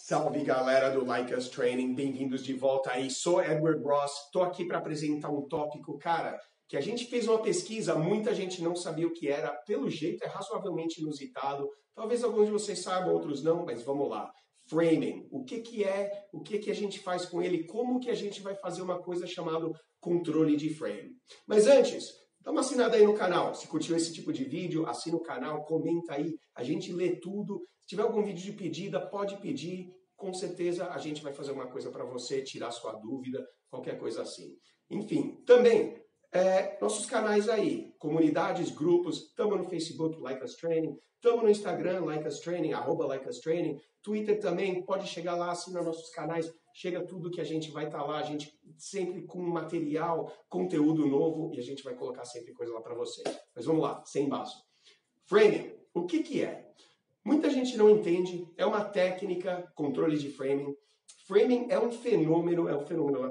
Salve galera do Like Us Training, bem-vindos de volta aí. Sou Edward Ross, tô aqui para apresentar um tópico, cara, que a gente fez uma pesquisa, muita gente não sabia o que era, pelo jeito é razoavelmente inusitado. Talvez alguns de vocês saibam, outros não, mas vamos lá. Framing, o que é, o que a gente faz com ele, como que a gente vai fazer uma coisa chamada controle de frame. Mas antes, dá uma assinada aí no canal. Se curtiu esse tipo de vídeo, assina o canal, comenta aí, a gente lê tudo. Se tiver algum vídeo de pedida, pode pedir. Com certeza a gente vai fazer uma coisa para você, tirar sua dúvida, qualquer coisa assim. Enfim, também, nossos canais aí, comunidades, grupos, estamos no Facebook, Like Us Training, estamos no Instagram, Like Us Training, @Like Us Training, Twitter também, pode chegar lá, assina nossos canais, chega tudo que a gente vai estar lá, a gente sempre com material, conteúdo novo, e a gente vai colocar sempre coisa lá para vocês. Mas vamos lá, sem embalo. Framing, o que é? Muita gente não entende, é uma técnica, controle de framing. Framing é um fenômeno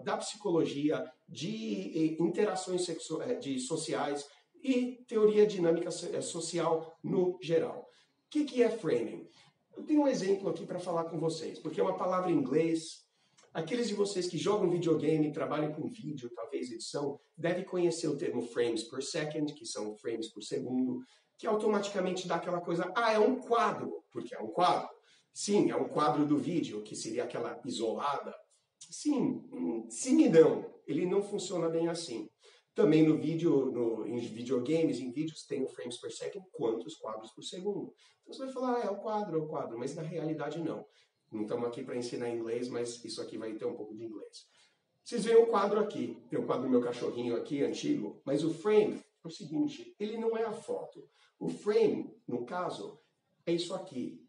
da psicologia, de interações sociais e teoria dinâmica social no geral. O que é framing? Eu tenho um exemplo aqui para falar com vocês, porque é uma palavra em inglês. Aqueles de vocês que jogam videogame, trabalham com vídeo, talvez edição, devem conhecer o termo frames per second, que são frames por segundo, que automaticamente dá aquela coisa, é um quadro, porque é um quadro. Sim, é um quadro do vídeo, que seria aquela isolada. Sim e não. Ele não funciona bem assim. Também no vídeo, em videogames, em vídeos, tem o frames per second, quantos quadros por segundo. Então você vai falar, é o quadro, mas na realidade não. Não estamos aqui para ensinar inglês, mas isso aqui vai ter um pouco de inglês. Vocês veem o quadro aqui, tem o quadro do meu cachorrinho aqui, antigo, mas o frame é o seguinte, ele não é a foto. O frame, no caso, é isso aqui.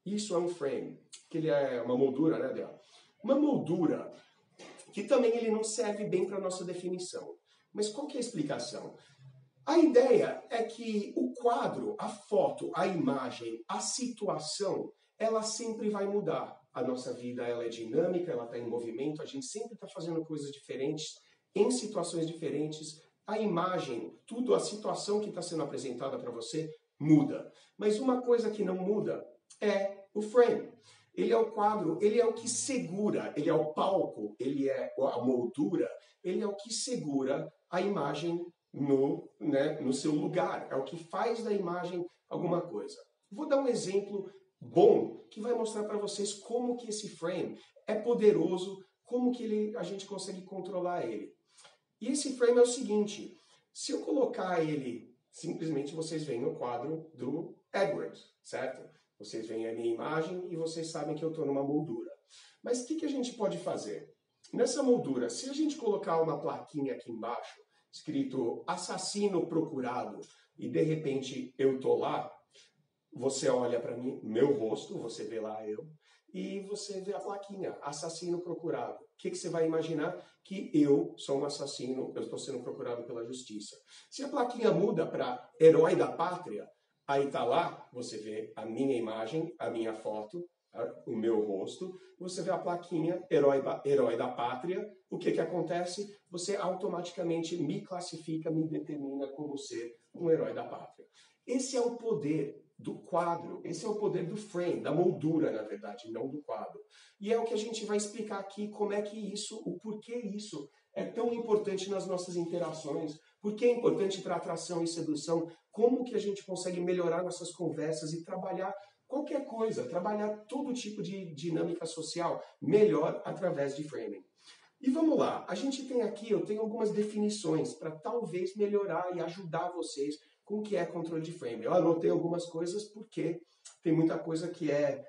Isso é um frame, que ele é uma moldura, né, Del? Uma moldura que também ele não serve bem para a nossa definição. Mas qual que é a explicação? A ideia é que o quadro, a foto, a imagem, a situação, ela sempre vai mudar. A nossa vida ela é dinâmica, ela está em movimento, a gente sempre está fazendo coisas diferentes, em situações diferentes. A imagem, tudo, a situação que está sendo apresentada para você muda. Mas uma coisa que não muda é o frame. Ele é o quadro, ele é o que segura, ele é o palco, ele é a moldura, ele é o que segura a imagem no seu lugar. É o que faz da imagem alguma coisa. Vou dar um exemplo bom que vai mostrar para vocês como que esse frame é poderoso, como que a gente consegue controlar ele. E esse frame é o seguinte, se eu colocar ele, simplesmente vocês veem no quadro do Edward, certo? Vocês veem a minha imagem e vocês sabem que eu estou numa moldura. Mas o que a gente pode fazer? Nessa moldura, se a gente colocar uma plaquinha aqui embaixo, escrito assassino procurado, e de repente eu estou lá, você olha para mim, meu rosto, você vê lá eu, e você vê a plaquinha, assassino procurado. O que você vai imaginar? Que eu sou um assassino, eu estou sendo procurado pela justiça. Se a plaquinha muda para herói da pátria, aí está lá, você vê a minha imagem, a minha foto, o meu rosto, você vê a plaquinha herói da pátria, o que acontece? Você automaticamente me classifica, me determina como ser um herói da pátria. Esse é o poder do quadro, esse é o poder do frame, da moldura, na verdade, não do quadro. E é o que a gente vai explicar aqui, como é que isso, o porquê isso é tão importante nas nossas interações, porque é importante para atração e sedução, como que a gente consegue melhorar nossas conversas e trabalhar qualquer coisa, trabalhar todo tipo de dinâmica social melhor através de framing. E vamos lá, a gente tem aqui, eu tenho algumas definições para talvez melhorar e ajudar vocês com o que é controle de frame. Eu anotei algumas coisas porque tem muita coisa que é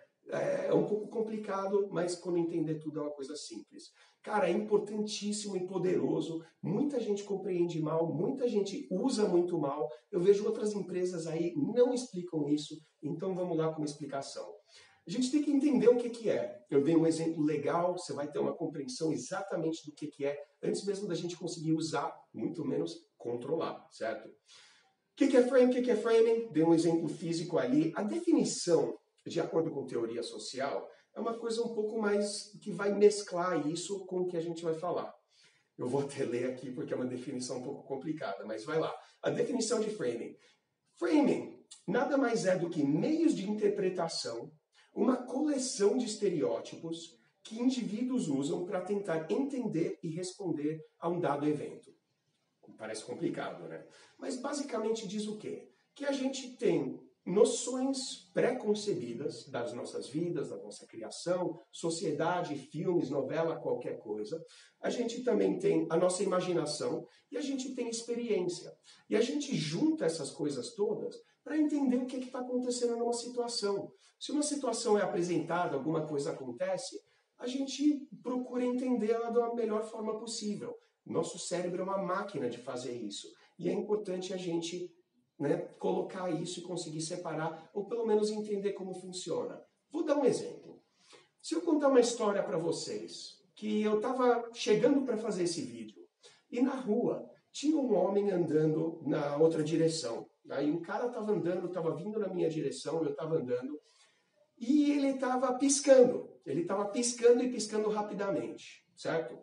um pouco complicado, mas quando entender tudo é uma coisa simples. Cara, é importantíssimo e poderoso, muita gente compreende mal, muita gente usa muito mal, eu vejo outras empresas aí não explicam isso, então vamos lá com uma explicação. A gente tem que entender o que é. Eu dei um exemplo legal, você vai ter uma compreensão exatamente do que é, antes mesmo da gente conseguir usar, muito menos controlar, certo? O que é frame? O que é framing? Dei um exemplo físico ali. A definição, de acordo com teoria social, é uma coisa um pouco mais que vai mesclar isso com o que a gente vai falar. Eu vou até ler aqui porque é uma definição um pouco complicada, mas vai lá. A definição de framing. Framing nada mais é do que meios de interpretação uma coleção de estereótipos que indivíduos usam para tentar entender e responder a um dado evento. Parece complicado, né? Mas basicamente diz o quê? Que a gente tem noções pré-concebidas das nossas vidas, da nossa criação, sociedade, filmes, novela, qualquer coisa. A gente também tem a nossa imaginação e a gente tem experiência. E a gente junta essas coisas todas para entender o que está acontecendo numa situação. Se uma situação é apresentada, alguma coisa acontece, a gente procura entender ela da melhor forma possível. Nosso cérebro é uma máquina de fazer isso. E é importante a gente, né, colocar isso e conseguir separar, ou pelo menos entender como funciona. Vou dar um exemplo. Se eu contar uma história para vocês, que eu estava chegando para fazer esse vídeo, e na rua tinha um homem andando na outra direção. Aí um cara estava andando, estava vindo na minha direção, eu estava andando, e ele estava piscando. Ele estava piscando e piscando rapidamente, certo?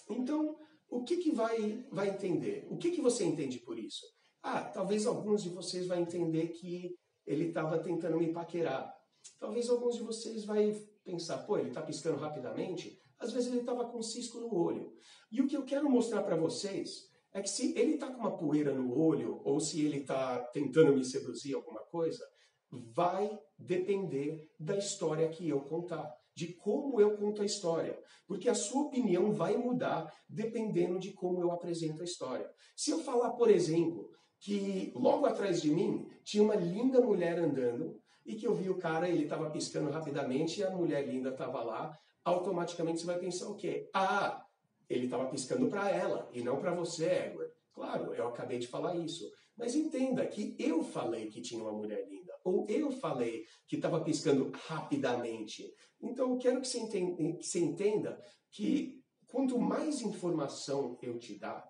Então, o que vai entender? O que você entende por isso? Ah, talvez alguns de vocês vão entender que ele estava tentando me paquerar. Talvez alguns de vocês vão pensar, pô, ele está piscando rapidamente? Às vezes ele estava com um cisco no olho. E o que eu quero mostrar para vocês é que se ele está com uma poeira no olho, ou se ele está tentando me seduzir alguma coisa, vai depender da história que eu contar, de como eu conto a história, porque a sua opinião vai mudar dependendo de como eu apresento a história. Se eu falar, por exemplo, que logo atrás de mim tinha uma linda mulher andando e que eu vi o cara, ele estava piscando rapidamente e a mulher linda estava lá, automaticamente você vai pensar o quê? Ah, ele estava piscando para ela e não para você, Edward. Claro, eu acabei de falar isso. Mas entenda que eu falei que tinha uma mulher linda, ou eu falei que estava piscando rapidamente. Então eu quero que você entenda que quanto mais informação eu te dar,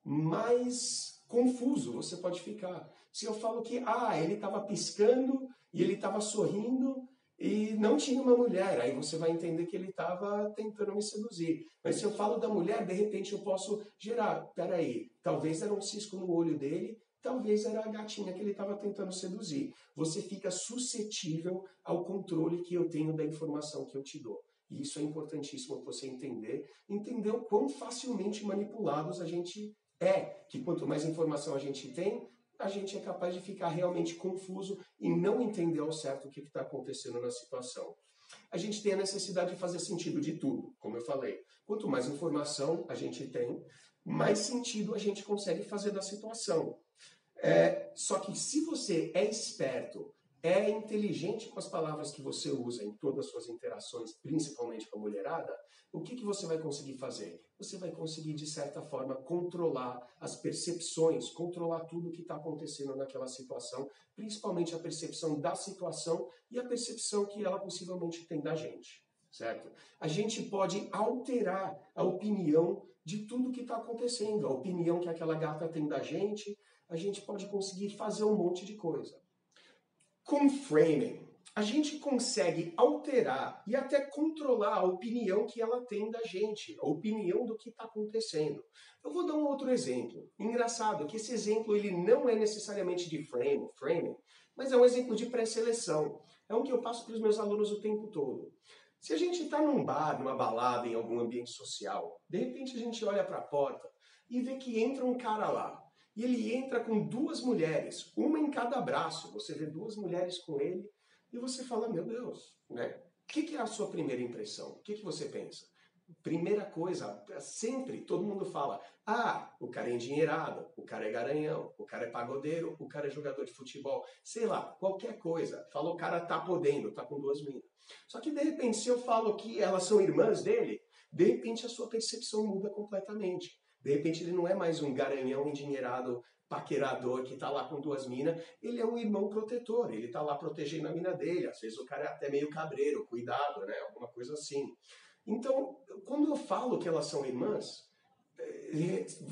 mais confuso você pode ficar. Se eu falo que ele estava piscando e ele estava sorrindo e não tinha uma mulher, aí você vai entender que ele estava tentando me seduzir. Mas se eu falo da mulher, de repente eu posso gerar, peraí, talvez era um cisco no olho dele, talvez era a gatinha que ele estava tentando seduzir. Você fica suscetível ao controle que eu tenho da informação que eu te dou. E isso é importantíssimo para você entender o quão facilmente manipulados a gente que quanto mais informação a gente tem, a gente é capaz de ficar realmente confuso e não entender ao certo o que está acontecendo na situação. A gente tem a necessidade de fazer sentido de tudo, como eu falei. Quanto mais informação a gente tem, mais sentido a gente consegue fazer da situação. Só que se você é esperto, é inteligente com as palavras que você usa em todas as suas interações, principalmente com a mulherada, o que você vai conseguir fazer? Você vai conseguir, de certa forma, controlar as percepções, controlar tudo o que está acontecendo naquela situação, principalmente a percepção da situação e a percepção que ela possivelmente tem da gente, certo? A gente pode alterar a opinião de tudo que está acontecendo, a opinião que aquela gata tem da gente, a gente pode conseguir fazer um monte de coisa. Com framing, a gente consegue alterar e até controlar a opinião que ela tem da gente, a opinião do que está acontecendo. Eu vou dar um outro exemplo. Engraçado que esse exemplo ele não é necessariamente de framing, mas é um exemplo de pré-seleção. É um que eu passo para os meus alunos o tempo todo. Se a gente está num bar, numa balada, em algum ambiente social, de repente a gente olha para a porta e vê que entra um cara lá. E ele entra com duas mulheres, uma em cada braço. Você vê duas mulheres com ele e você fala, meu Deus, né? O que é a sua primeira impressão? O que você pensa? Primeira coisa, sempre todo mundo fala, o cara é endinheirado, o cara é garanhão, o cara é pagodeiro, o cara é jogador de futebol, sei lá, qualquer coisa. Fala, o cara tá podendo, tá com duas minas. Só que de repente, se eu falo que elas são irmãs dele, de repente a sua percepção muda completamente. De repente ele não é mais um garanhão endinheirado paquerador que tá lá com duas minas, ele é um irmão protetor, ele tá lá protegendo a mina dele, às vezes o cara é até meio cabreiro, cuidado, né, alguma coisa assim. Então, quando eu falo que elas são irmãs,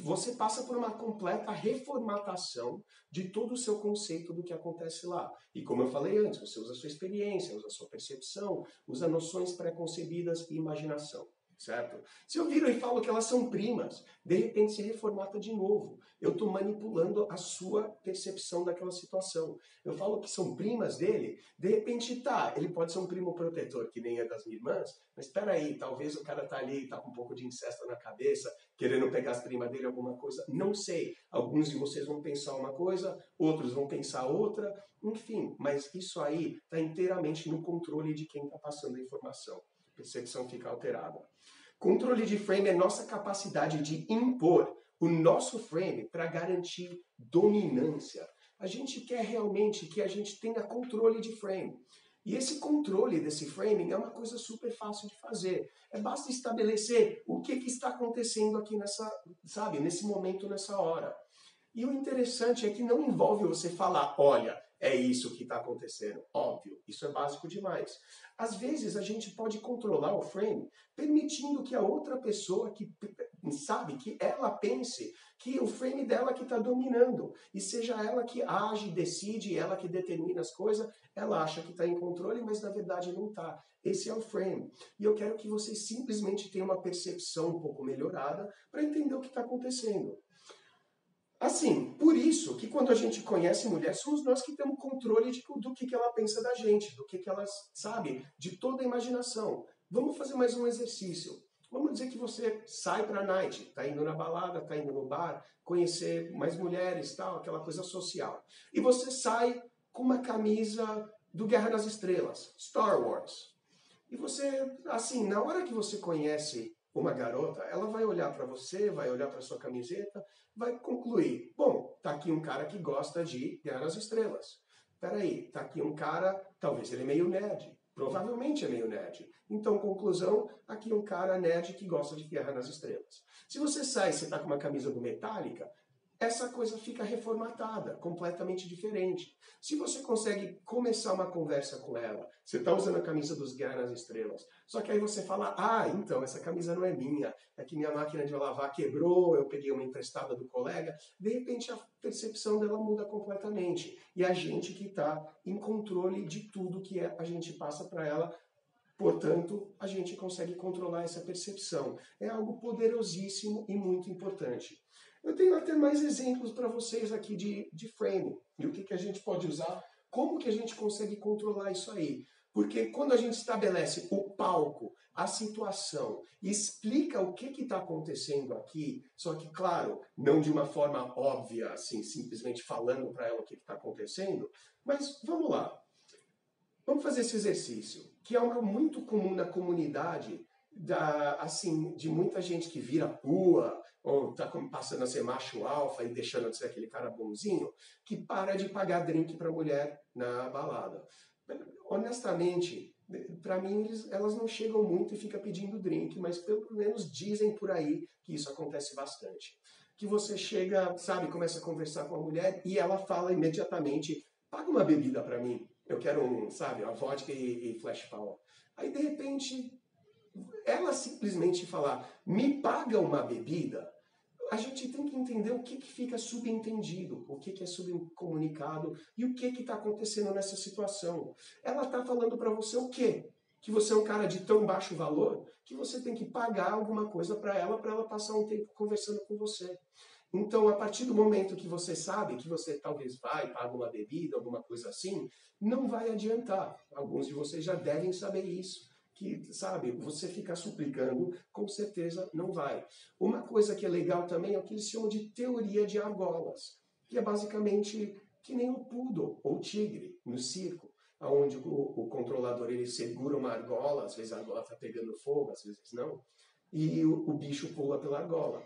você passa por uma completa reformatação de todo o seu conceito do que acontece lá. E como eu falei antes, você usa a sua experiência, usa a sua percepção, usa noções pré-concebidas e imaginação, certo? Se eu viro e falo que elas são primas, de repente se reformata de novo. Eu estou manipulando a sua percepção daquela situação. Eu falo que são primas dele, de repente tá, ele pode ser um primo protetor, que nem é das minhas irmãs, mas espera aí, talvez o cara tá ali, tá com um pouco de incesto na cabeça, querendo pegar as primas dele, alguma coisa, não sei. Alguns de vocês vão pensar uma coisa, outros vão pensar outra, enfim, mas isso aí está inteiramente no controle de quem está passando a informação. A percepção fica alterada. Controle de frame é nossa capacidade de impor o nosso frame para garantir dominância. A gente quer realmente que a gente tenha controle de frame. E esse controle desse framing é uma coisa super fácil de fazer. Basta estabelecer o que está acontecendo aqui nesse momento, nessa hora. E o interessante é que não envolve você falar, olha, é isso que está acontecendo. Óbvio, isso é básico demais. Às vezes a gente pode controlar o frame permitindo que a outra pessoa que sabe, que ela pense que o frame dela que está dominando. E seja ela que age, decide, ela que determina as coisas, ela acha que está em controle, mas na verdade não está. Esse é o frame. E eu quero que vocês simplesmente tenham uma percepção um pouco melhorada para entender o que está acontecendo. Assim, por isso que quando a gente conhece mulher, somos nós que temos controle do que ela pensa da gente, do que ela sabe, de toda a imaginação. Vamos fazer mais um exercício. Vamos dizer que você sai para a night, está indo na balada, está indo no bar, conhecer mais mulheres, tal, aquela coisa social. E você sai com uma camisa do Guerra nas Estrelas, Star Wars. E você, assim, na hora que você conhece uma garota, ela vai olhar para você, vai olhar para sua camiseta, vai concluir, bom, tá aqui um cara que gosta de Guerra nas Estrelas. Peraí, tá aqui um cara, talvez ele é meio nerd, provavelmente é meio nerd. Então, conclusão, aqui um cara nerd que gosta de Guerra nas Estrelas. Se você sai e você tá com uma camisa do Metallica, essa coisa fica reformatada, completamente diferente. Se você consegue começar uma conversa com ela, você está usando a camisa dos Guerra nas Estrelas, só que aí você fala, então, essa camisa não é minha, é que minha máquina de lavar quebrou, eu peguei uma emprestada do colega, de repente a percepção dela muda completamente. E a gente que está em controle de tudo que a gente passa para ela, portanto, a gente consegue controlar essa percepção. É algo poderosíssimo e muito importante. Eu tenho até mais exemplos para vocês aqui de framing. E o que a gente pode usar, como que a gente consegue controlar isso aí. Porque quando a gente estabelece o palco, a situação, e explica o que está acontecendo aqui, só que, claro, não de uma forma óbvia, assim, simplesmente falando para ela o que está acontecendo, mas vamos lá. Vamos fazer esse exercício, que é algo muito comum na comunidade, de muita gente que vira pua, ou está passando a ser macho alfa e deixando de ser aquele cara bonzinho, que para de pagar drink para mulher na balada. Honestamente, para mim, elas não chegam muito e ficam pedindo drink, mas pelo menos dizem por aí que isso acontece bastante. Que você chega, sabe, começa a conversar com a mulher e ela fala imediatamente, paga uma bebida para mim, eu quero uma vodka e flash power. Aí, de repente, ela simplesmente falar, me paga uma bebida, a gente tem que entender o que fica subentendido, o que é subcomunicado e o que está acontecendo nessa situação. Ela está falando para você o quê? Que você é um cara de tão baixo valor que você tem que pagar alguma coisa para ela passar um tempo conversando com você. Então, a partir do momento que você sabe que você talvez vai, paga uma bebida, alguma coisa assim, não vai adiantar. Alguns de vocês já devem saber isso. Que, sabe, você ficar suplicando, com certeza não vai. Uma coisa que é legal também é o que eles chamam de teoria de argolas, que é basicamente que nem o poodle ou tigre no circo, onde o controlador ele segura uma argola, às vezes a argola está pegando fogo, às vezes não, e o bicho pula pela argola.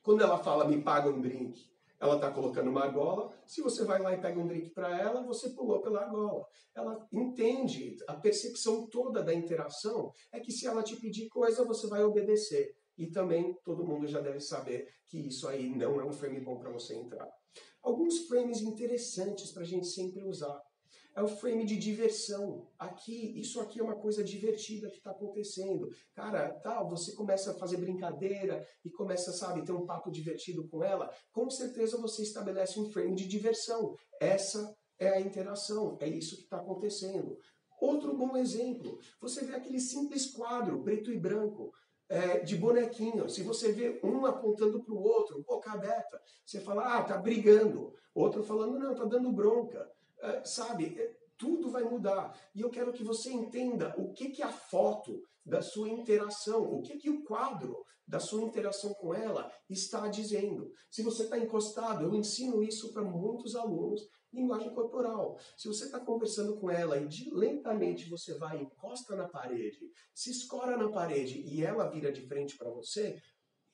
Quando ela fala, me paga um drink, ela está colocando uma argola. Se você vai lá e pega um drink para ela, você pulou pela argola. Ela entende, a percepção toda da interação é que se ela te pedir coisa, você vai obedecer. E também todo mundo já deve saber que isso aí não é um frame bom para você entrar. Alguns frames interessantes para a gente sempre usar. É o frame de diversão. Isso aqui é uma coisa divertida que está acontecendo. Cara, você começa a fazer brincadeira e começa, sabe, ter um papo divertido com ela. Com certeza você estabelece um frame de diversão. Essa é a interação, é isso que está acontecendo. Outro bom exemplo, você vê aquele simples quadro, preto e branco. de bonequinho. Se você vê um apontando para o outro, boca aberta, você fala, ah, tá brigando. Outro falando, não, tá dando bronca. Sabe, tudo vai mudar. E eu quero que você entenda o que a foto da sua interação, o que o quadro da sua interação com ela está dizendo. Se você está encostado, eu ensino isso para muitos alunos, linguagem corporal. Se você está conversando com ela e lentamente você vai e encosta na parede, se escora na parede e ela vira de frente para você,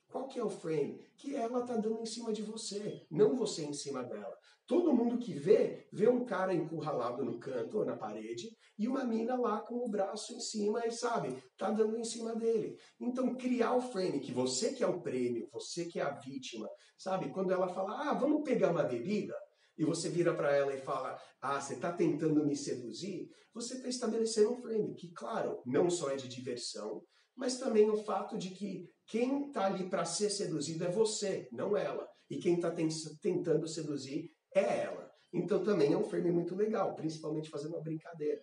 qual que é o frame? Que ela está dando em cima de você, não você em cima dela. Todo mundo que vê um cara encurralado no canto ou na parede e uma mina lá com o braço em cima e, sabe, tá dando em cima dele. Então, criar o frame, que você que é o prêmio, você que é a vítima, sabe? Quando ela fala, ah, vamos pegar uma bebida, e você vira para ela e fala, ah, você está tentando me seduzir, você está estabelecendo um frame, que, claro, não só é de diversão, mas também o fato de que quem está ali para ser seduzido é você, não ela. E quem está tentando seduzir é ela. Então também é um frame muito legal, principalmente fazendo uma brincadeira.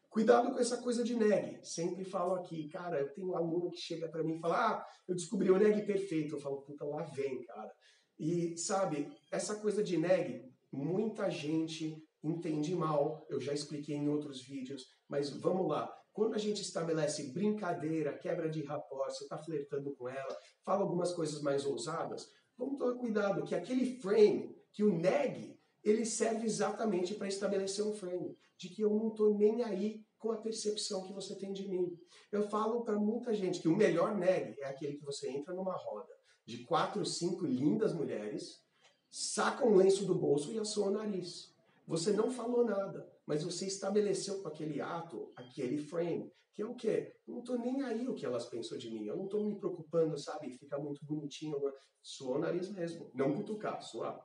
Cuidado com essa coisa de neg. Sempre falo aqui, cara, eu tenho um aluno que chega para mim e fala, ah, eu descobri o neg perfeito. Eu falo, puta, lá vem, cara. E, sabe, essa coisa de neg, muita gente entende mal. Eu já expliquei em outros vídeos, mas vamos lá. Quando a gente estabelece brincadeira, quebra de rapport, você está flertando com ela, fala algumas coisas mais ousadas, vamos tomar cuidado que aquele frame, que o neg, ele serve exatamente para estabelecer um frame, de que eu não estou nem aí com a percepção que você tem de mim. Eu falo para muita gente que o melhor neg é aquele que você entra numa roda de 4, 5 lindas mulheres, saca um lenço do bolso e assou o nariz. Você não falou nada, mas você estabeleceu com aquele ato, aquele frame, que é o quê? Eu não estou nem aí o que elas pensam de mim, eu não estou me preocupando, sabe, ficar muito bonitinho, suar o nariz mesmo, não cutucar, suar.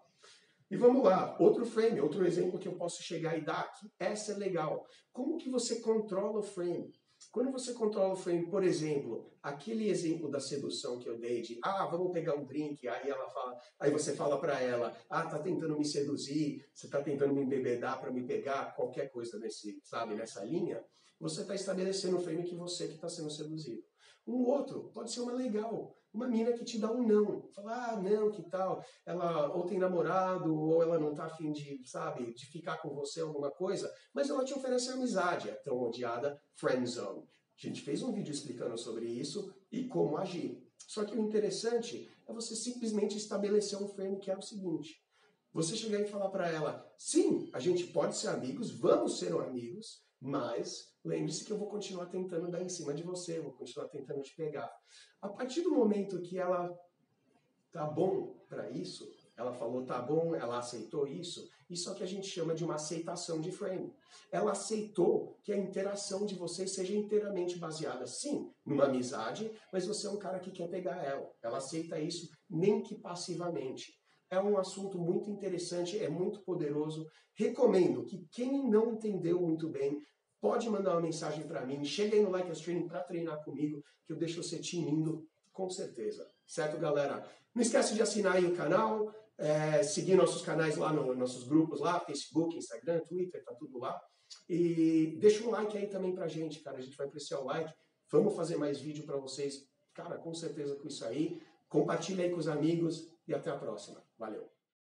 E vamos lá, outro frame, outro exemplo que eu posso chegar e dar, que essa é legal. Como que você controla o frame? Quando você controla o frame, por exemplo, aquele exemplo da sedução que eu dei de, ah, vamos pegar um drink, aí você fala para ela, ah, tá tentando me seduzir, você tá tentando me embebedar para me pegar, qualquer coisa nessa linha, você está estabelecendo o frame que você que está sendo seduzido. Um outro pode ser uma legal, uma mina que te dá um não, fala, ah, não, que tal, ela ou tem namorado, ou ela não tá afim de, sabe, de ficar com você alguma coisa, mas ela te oferece amizade, a tão odiada friend zone. A gente fez um vídeo explicando sobre isso e como agir. Só que o interessante é você simplesmente estabelecer um frame que é o seguinte, você chegar e falar para ela, sim, a gente pode ser amigos, vamos ser amigos, mas lembre-se que eu vou continuar tentando dar em cima de você, eu vou continuar tentando te pegar. A partir do momento que ela tá bom para isso, ela falou tá bom, ela aceitou isso é o que a gente chama de uma aceitação de frame. Ela aceitou que a interação de vocês seja inteiramente baseada, sim, numa amizade, mas você é um cara que quer pegar ela. Ela aceita isso, nem que passivamente. É um assunto muito interessante, é muito poderoso. Recomendo que quem não entendeu muito bem, pode mandar uma mensagem para mim. Chega aí no Like Us Training para treinar comigo, que eu deixo você tinindo, com certeza. Certo, galera? Não esquece de assinar aí o canal, seguir nossos canais lá, nossos grupos lá, Facebook, Instagram, Twitter, tá tudo lá. E deixa um like aí também pra gente, cara. A gente vai apreciar o like. Vamos fazer mais vídeo para vocês, cara, com certeza com isso aí. Compartilha aí com os amigos e até a próxima. Valeu!